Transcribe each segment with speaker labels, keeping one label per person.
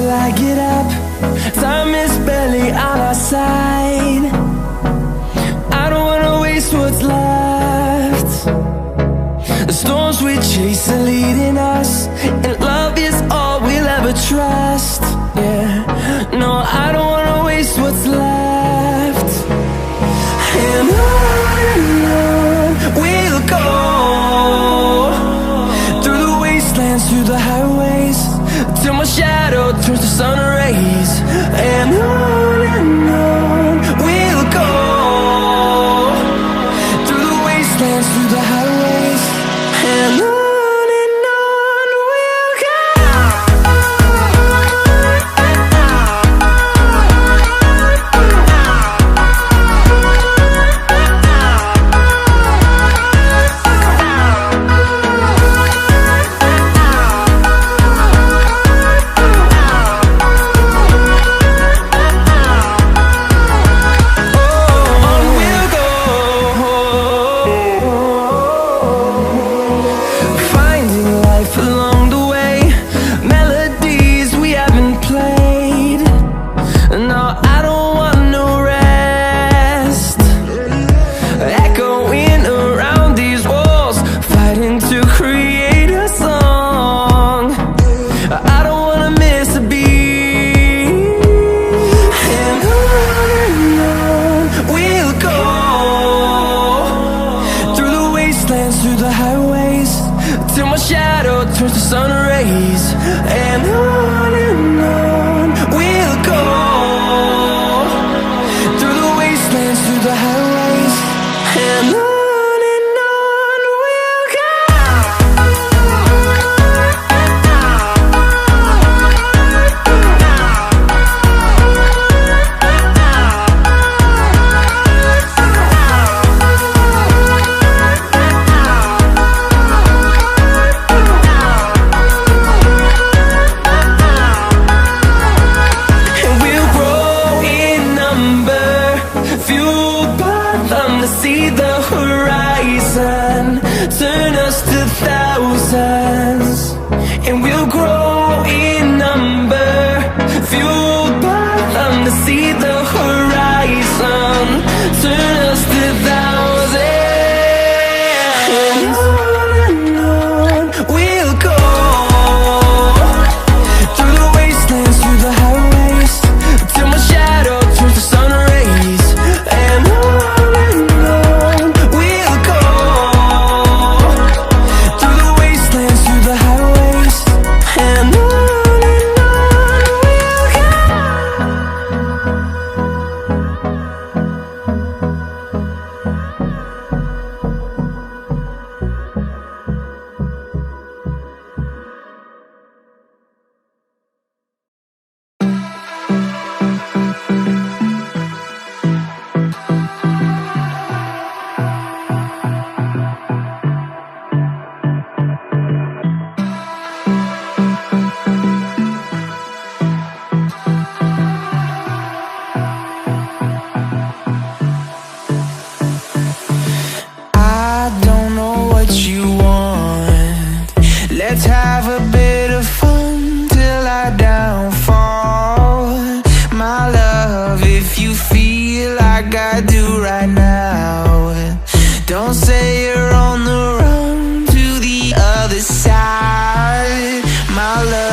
Speaker 1: till I get up. Time is barely on our side. I don't wanna waste what's left. The storms we chase are leading us, and love is all we'll ever trust. Yeah, no, I don't wanna waste what's left. And on we'll go, through the wastelands, through the highways, till my shadow turns to sun rays. And on we'll go, through the wastelands, through the highways, and on we'll go. Through the highways, till my shadow turns to sun rays. And on we'll go, through the wastelands, through the highways, and on we'll go. See the horizon, turn us to thousands, and we'll grow in number, fueled by them. To see the horizon, turn us to thousands, and on we'll go, through the wastelands, through the highways, till my shadow turns to sun rays. And let's have a bit of fun till I downfall. My love, if you feel like I do right now, don't say you're on the run to the other side, my love.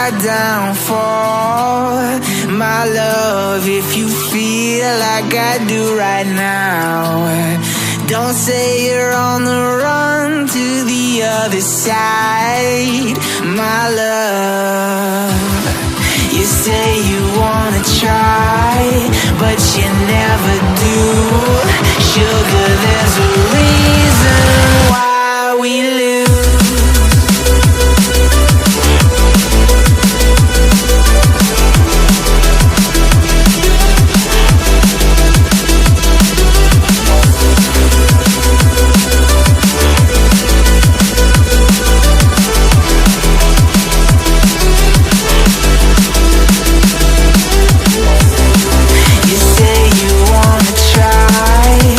Speaker 1: my downfall. My love, if you feel like I do right now, don't say you're on the run to the other side. My love, you say you wanna try, but you never do. Sugar, there's a reason why we lose. You say you wanna try,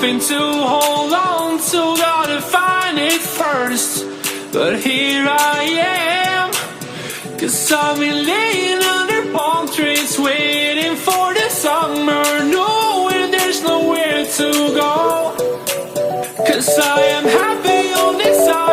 Speaker 1: Nothing to hold on to, gotta find it first. But here I am, 'cause I've been laying under palm trees, waiting for the summer, knowing there's nowhere to go. 'Cause I am happy on this island.